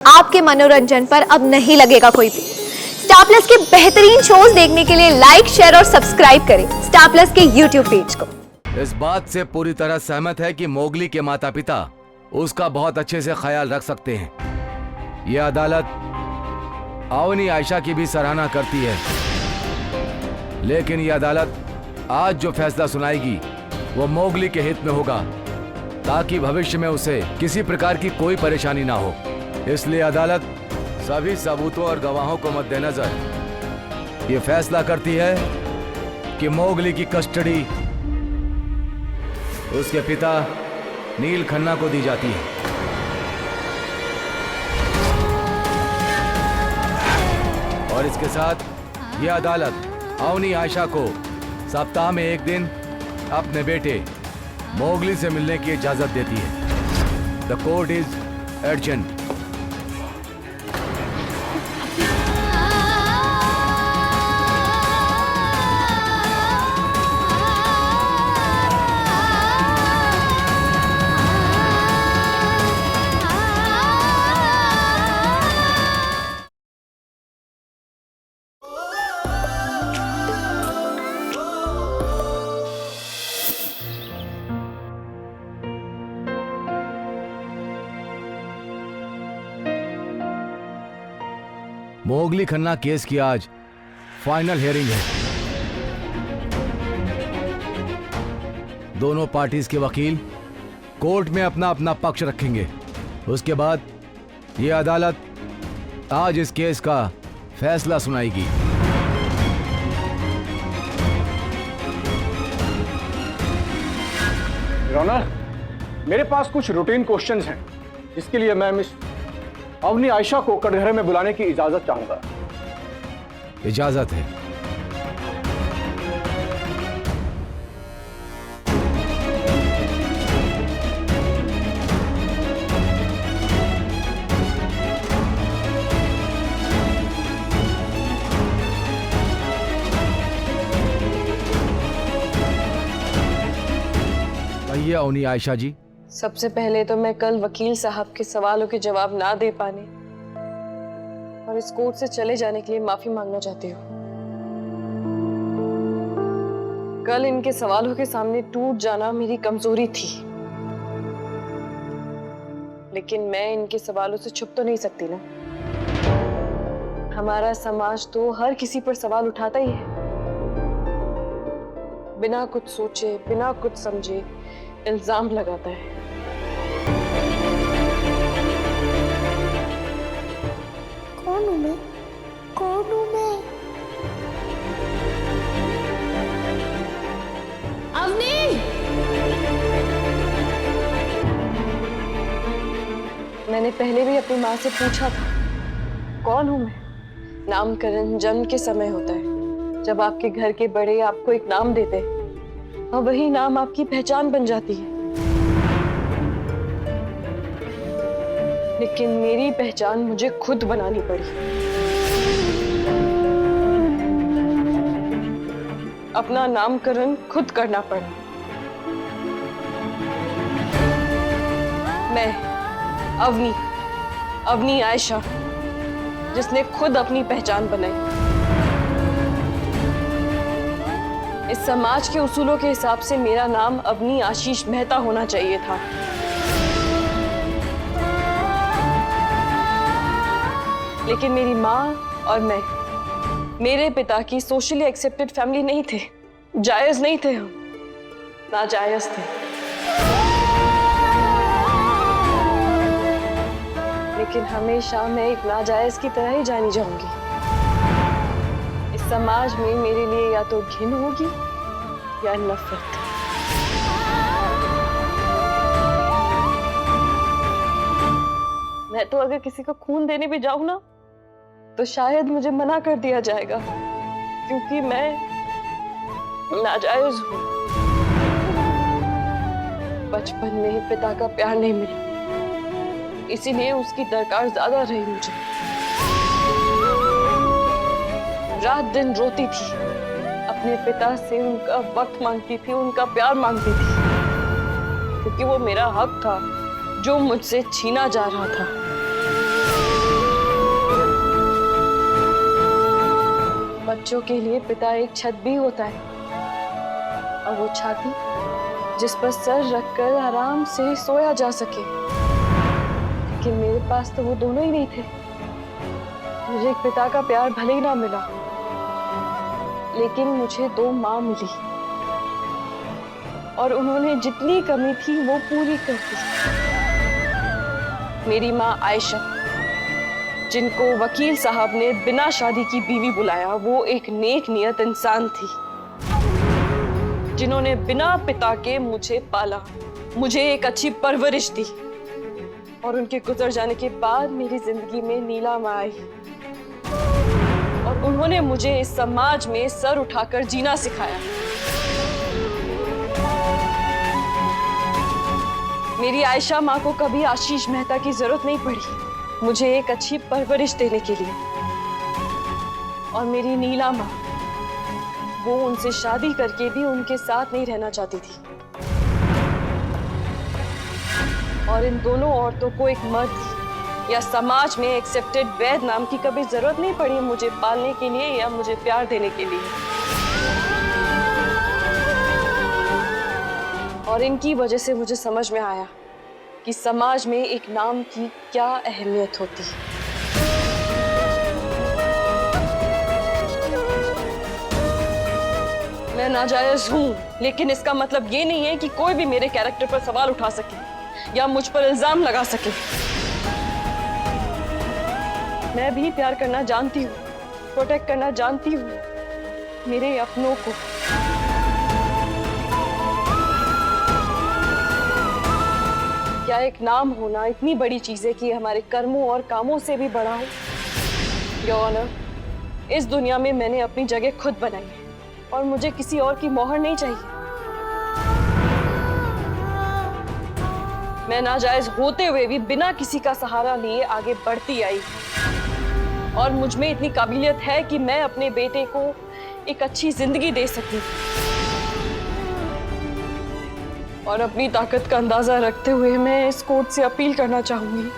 आपके मनोरंजन पर अब नहीं लगेगा कोई भी। स्टार प्लस के बेहतरीन शोज देखने के लिए लाइक, शेयर और सब्सक्राइब करें स्टार प्लस के यूट्यूब पेज को। इस बात से पूरी तरह सहमत है कि मोगली के माता पिता उसका बहुत अच्छे से ख्याल रख सकते हैं। यह अदालत अवनी आयशा की भी सराहना करती है, लेकिन यह अदालत आज जो फैसला सुनाएगी वो मोगली के हित में होगा, ताकि भविष्य में उसे किसी प्रकार की कोई परेशानी ना हो। इसलिए अदालत सभी सबूतों और गवाहों को मद्देनजर ये फैसला करती है कि मोगली की कस्टडी उसके पिता नील खन्ना को दी जाती है। और इसके साथ यह अदालत अवनी आयशा को सप्ताह में एक दिन अपने बेटे मोगली से मिलने की इजाजत देती है। The court is urgent. Mowgli Khanna case की आज फाइनल हियरिंग है। दोनों पार्टीज के वकील कोर्ट में अपना अपना पक्ष रखेंगे। उसके बाद यह अदालत आज इस केस का फैसला सुनाएगी। योर ऑनर, मेरे पास कुछ रूटीन क्वेश्चंस हैं जिसके लिए मैं मिस अवनी आयशा को कटघरे में बुलाने की इजाजत चाहूंगा। इजाजत है। कहिए अवनी आयशा जी। सबसे पहले तो मैं कल वकील साहब के सवालों के जवाब ना दे पाने और इस कोर्ट से चले जाने के लिए माफी मांगना चाहती हूँ। कल इनके सवालों के सामने टूट जाना मेरी कमजोरी थी, लेकिन मैं इनके सवालों से छुप तो नहीं सकती ना। हमारा समाज तो हर किसी पर सवाल उठाता ही है, बिना कुछ सोचे बिना कुछ समझे इल्जाम लगाता है। कौन हूं मैं? कौन हूं मैं? अवनी! मैंने पहले भी अपनी माँ से पूछा था, कौन हूं मैं? नामकरण जन्म के समय होता है, जब आपके घर के बड़े आपको एक नाम देते हैं और वही नाम आपकी पहचान बन जाती है। लेकिन मेरी पहचान मुझे खुद बनानी पड़ी। अपना नामकरण खुद करना पड़ा। मैं अवनी आयशा, जिसने खुद अपनी पहचान बनाई। इस समाज के उसूलों के हिसाब से मेरा नाम अवनी आशीष मेहता होना चाहिए था, लेकिन मेरी माँ और मैं मेरे पिता की सोशली एक्सेप्टेड फैमिली नहीं थे। जायज नहीं थे, हम नाजायज थे। लेकिन हमेशा मैं एक नाजायज की तरह ही जानी जाऊंगी। इस समाज में मेरे लिए या तो घिन होगी या नफरत। मैं तो अगर किसी को खून देने भी जाऊं ना, तो शायद मुझे मना कर दिया जाएगा, क्योंकि मैं नाजायज हूं। बचपन में पिता का प्यार नहीं मिला, इसीलिए उसकी दरकार ज्यादा रही मुझे। रात दिन रोती थी, अपने पिता से उनका वक्त मांगती थी, उनका प्यार मांगती थी, क्योंकि वो मेरा हक था जो मुझसे छीना जा रहा था। बच्चों के लिए पिता एक छत भी होता है, और वो छाती जिस पर सर रखकर आराम से सोया जा सके। लेकिन मेरे पास तो वो दोनों ही नहीं थे। मुझे एक पिता का प्यार भले ही ना मिला, लेकिन मुझे 2 माँ मिली, और उन्होंने जितनी कमी थी वो पूरी कर दी। मेरी माँ आयशा, जिनको वकील साहब ने बिना शादी की बीवी बुलाया, वो एक नेक नियत इंसान थी, जिन्होंने बिना पिता के मुझे पाला, मुझे एक अच्छी परवरिश दी, और उनके गुजर जाने के बाद मेरी जिंदगी में नीला माँ आई, और उन्होंने मुझे इस समाज में सर उठाकर जीना सिखाया। मेरी आयशा माँ को कभी आशीष मेहता की जरूरत नहीं पड़ी मुझे एक अच्छी परवरिश देने के लिए। और मेरी नीला माँ, वो उनसे शादी करके भी उनके साथ नहीं रहना चाहती थी। और इन दोनों औरतों को एक मर्द या समाज में एक्सेप्टेड वैद नाम की कभी जरूरत नहीं पड़ी मुझे पालने के लिए या मुझे प्यार देने के लिए। और इनकी वजह से मुझे समझ में आया कि समाज में एक नाम की क्या अहमियत होती है। मैं नाजायज हूं, लेकिन इसका मतलब ये नहीं है कि कोई भी मेरे कैरेक्टर पर सवाल उठा सके या मुझ पर इल्जाम लगा सके। मैं भी प्यार करना जानती हूँ, प्रोटेक्ट करना जानती हूँ मेरे अपनों को। क्या एक नाम होना इतनी बड़ी चीज है कि हमारे कर्मों और कामों से भी बड़ा हो? योर ऑनर, इस दुनिया में मैंने अपनी जगह खुद बनाई है और मुझे किसी और की मोहर नहीं चाहिए। मैं नाजायज होते हुए भी बिना किसी का सहारा लिए आगे बढ़ती आई, और मुझ में इतनी काबिलियत है कि मैं अपने बेटे को एक अच्छी जिंदगी दे सकूं। और अपनी ताकत का अंदाजा रखते हुए मैं इस कोर्ट से अपील करना चाहूंगी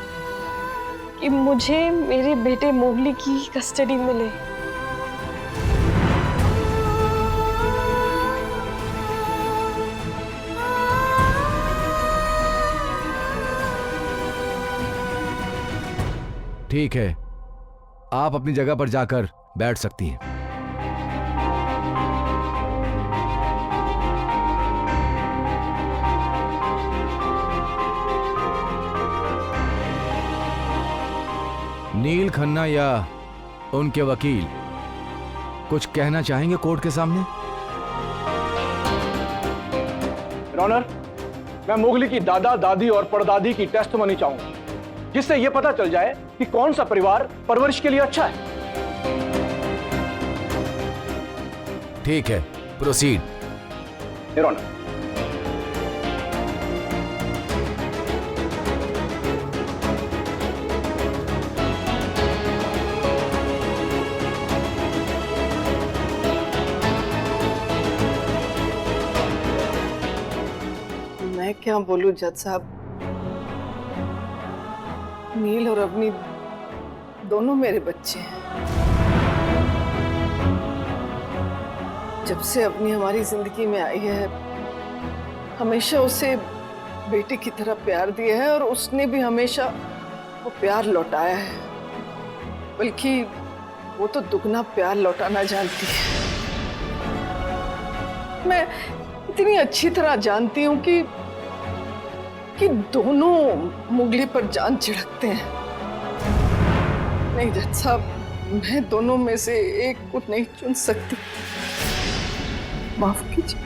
कि मुझे मेरे बेटे मोगली की कस्टडी मिले। ठीक है, आप अपनी जगह पर जाकर बैठ सकती हैं। नील खन्ना या उनके वकील कुछ कहना चाहेंगे कोर्ट के सामने? ऑनर, मैं मोगली की दादा, दादी और परदादी की टेस्टमनी चाहूंगा, जिससे यह पता चल जाए कि कौन सा परिवार परवरिश के लिए अच्छा है। ठीक है, प्रोसीड। Your honour. मैं क्या बोलूं जज साहब, नील और अवनी दोनों मेरे बच्चे हैं। जब से अवनी हमारी जिंदगी में आई है, हमेशा उसे बेटी की तरह प्यार दिया है और उसने भी हमेशा वो प्यार लौटाया है। बल्कि वो तो दुगना प्यार लौटाना जानती है। मैं इतनी अच्छी तरह जानती हूँ कि दोनों मुगली पर जान छिड़कते हैं। नहीं जज साहब, मैं दोनों में से एक को नहीं चुन सकती, माफ कीजिए।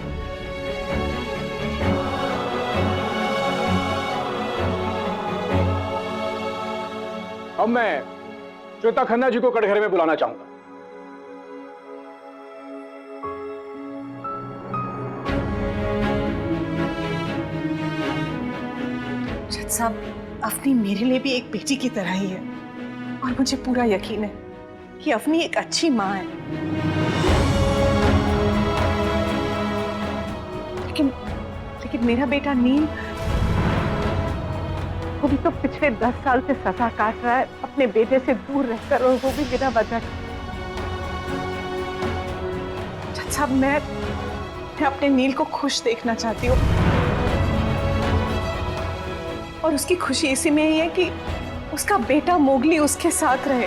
अब मैं श्वेता खन्ना जी को कटघरे में बुलाना चाहूंगा। साहब, अफनी मेरे लिए भी एक बेटी की तरह ही है, और मुझे पूरा यकीन है कि अफनी एक अच्छी माँ है। लेकिन मेरा बेटा नील, वो भी तो पिछले 10 साल से सजा काट रहा है अपने बेटे से दूर रहकर, और वो भी बिना वजह। साहब, मैं अपने नील को खुश देखना चाहती हूँ, और उसकी खुशी इसी में ही है कि उसका बेटा मोगली उसके साथ रहे।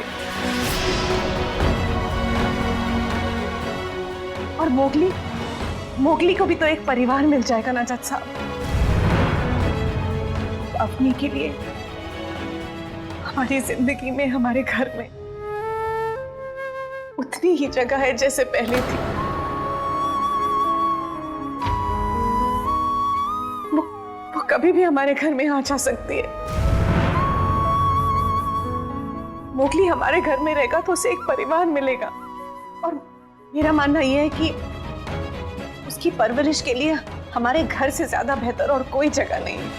और मोगली को भी तो एक परिवार मिल जाएगा ना जज साहब। अपनी के लिए हमारी जिंदगी में, हमारे घर में उतनी ही जगह है जैसे पहले थी। वो कभी भी हमारे घर में आ जा सकती है। मोगली हमारे घर में रहेगा तो उसे एक परिवार मिलेगा, और मेरा मानना यह है कि उसकी परवरिश के लिए हमारे घर से ज्यादा बेहतर और कोई जगह नहीं है।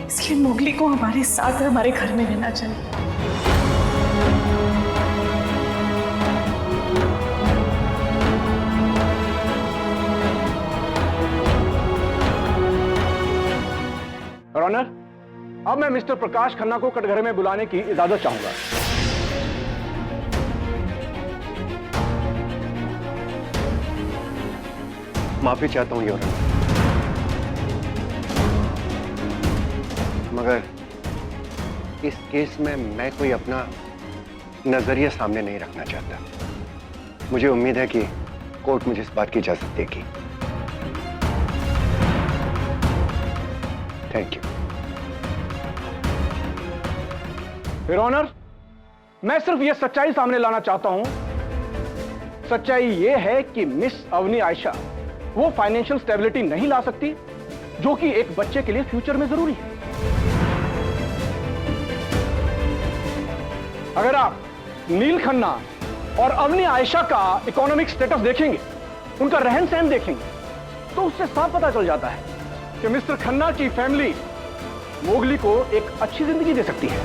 इसलिए मोगली को हमारे साथ हमारे घर में रहना चाहिए। ऑनर, अब मैं मिस्टर प्रकाश खन्ना को कटघरे में बुलाने की इजाजत चाहूंगा। माफी चाहता हूं योर ऑनर, मगर इस केस में मैं कोई अपना नजरिया सामने नहीं रखना चाहता। मुझे उम्मीद है कि कोर्ट मुझे इस बात की इजाजत देगी। Thank you. योर ऑनर, मैं सिर्फ यह सच्चाई सामने लाना चाहता हूं। सच्चाई यह है कि मिस अवनी आयशा वो फाइनेंशियल स्टेबिलिटी नहीं ला सकती जो कि एक बच्चे के लिए फ्यूचर में जरूरी है। अगर आप नील खन्ना और अवनी आयशा का इकोनॉमिक स्टेटस देखेंगे, उनका रहन सहन देखेंगे, तो उससे साफ पता चल जाता है कि मिस्टर खन्ना की फैमिली मोगली को एक अच्छी जिंदगी दे सकती है।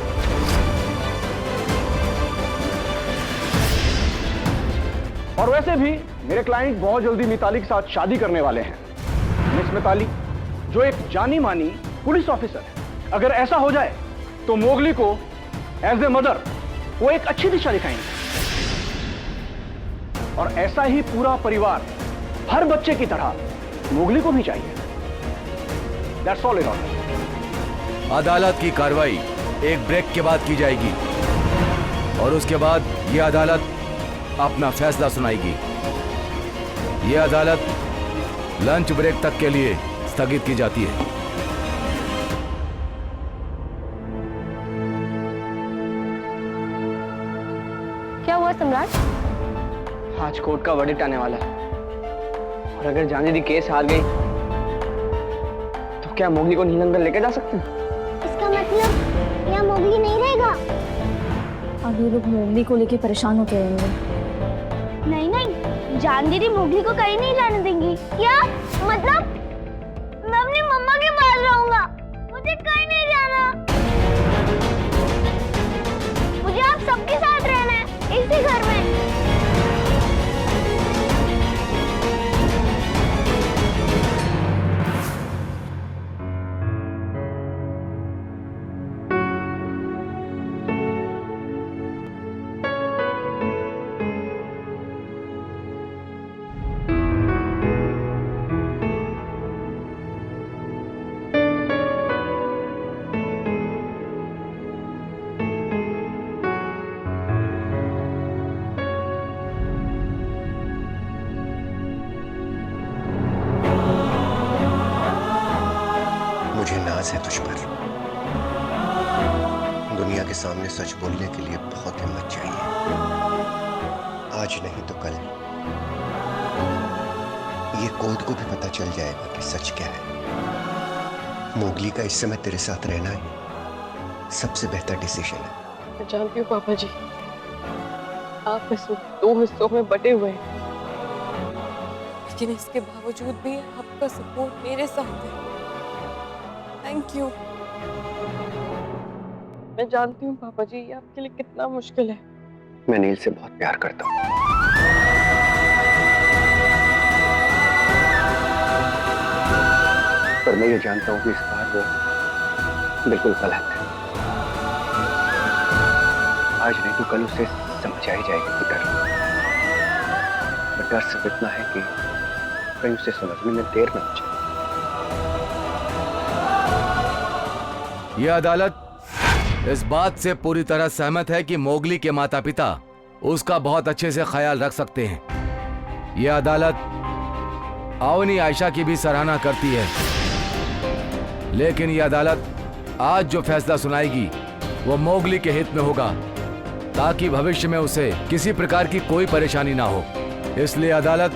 और वैसे भी मेरे क्लाइंट बहुत जल्दी मिताली के साथ शादी करने वाले हैं। मिस मिताली जो एक जानी मानी पुलिस ऑफिसर है, अगर ऐसा हो जाए तो मोगली को एज ए मदर वो एक अच्छी दिशा दिखाएंगे, और ऐसा ही पूरा परिवार हर बच्चे की तरह मोगली को भी चाहिए। That's all your honour. अदालत की कार्रवाई एक ब्रेक के बाद की जाएगी, और उसके बाद यह अदालत अपना फैसला सुनाएगी। यह अदालत लंच ब्रेक तक के लिए स्थगित की जाती है। क्या हुआ सम्राट? आज कोर्ट का वर्डिक्ट आने वाला है, और अगर जान दीदी केस हार गई तो क्या मोगली को नील अंकल लेके जा सकते हैं? इसका मतलब यहाँ मोगली नहीं रहेगा। अब ये लोग मोगली को लेके परेशान होते रहेंगे। नहीं नहीं, जान दीदी मोगली को कहीं नहीं जाने देंगी। क्या मतलब? मैं अपनी मम्मा के पास रहूंगा, मुझे कहीं नहीं जाना। मुझे आप सबके साथ रहना है, इसी घर में। मुझे नाज है तुझ पर। दुनिया के सामने सच बोलने के लिए बहुत हिम्मत चाहिए। आज नहीं तो कल ये कोर्ट को भी पता चल जाएगा कि सच क्या है। मोगली का इस समय तेरे साथ रहना ही सबसे बेहतर डिसीजन है। मैं जानती हूँ पापा जी, आप इसमें दो हिस्सों में बटे हुए हैं, लेकिन इसके बावजूद भी आपका सपोर्ट मेरे साथ है। Thank you. मैं जानती हूँ पापा जी ये आपके लिए कितना मुश्किल है। मैं नील से बहुत प्यार करता हूँ। पर मैं ये जानता हूँ कि इस बार वो बिल्कुल गलत है। आज नहीं तो कल उसे समझ आ ही जाएगी कि डर डर सिर्फ इतना है कि कहीं उसे समझने में देर न हो जाए। यह अदालत इस बात से पूरी तरह सहमत है कि मोगली के माता पिता उसका बहुत अच्छे से ख्याल रख सकते हैं। यह अदालत अवनी आयशा की भी सराहना करती है, लेकिन यह अदालत आज जो फैसला सुनाएगी वो मोगली के हित में होगा, ताकि भविष्य में उसे किसी प्रकार की कोई परेशानी ना हो। इसलिए अदालत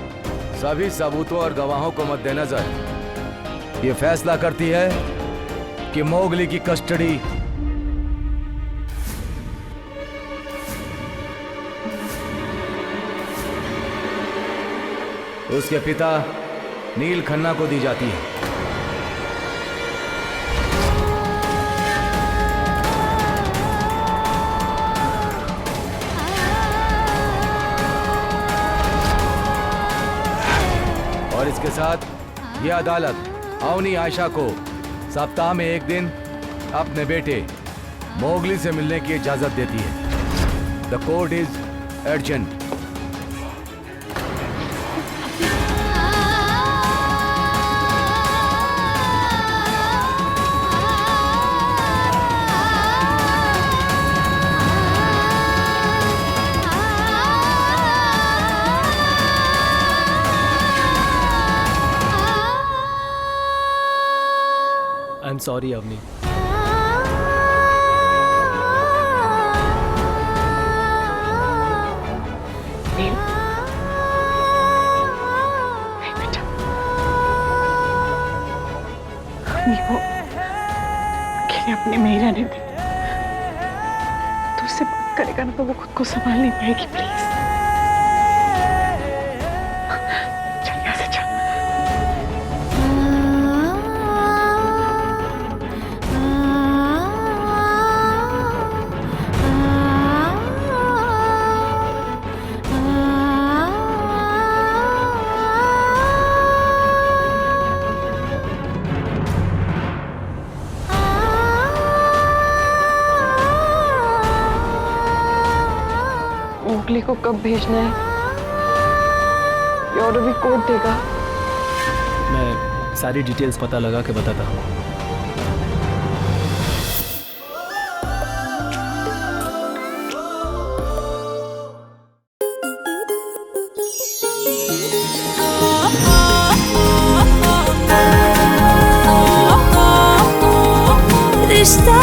सभी सबूतों और गवाहों को मद्देनजर ये फैसला करती है कि मोगली की कस्टडी उसके पिता नील खन्ना को दी जाती है। और इसके साथ यह अदालत अवनी आयशा को सप्ताह में एक दिन अपने बेटे मोगली से मिलने की इजाजत देती है। The court is urgent. I am sorry Avni. अपने में ही रहने दे। तो उससे बात करेगा ना तो वो खुद को संभाल नहीं पाएगी। प्लीज चल यहाँ से चल। मोगली को कब भेजना है ये ऑर्डर भी कोर्ट देगा? मैं सारी डिटेल्स पता लगा के बताता हूँ। रिश्ता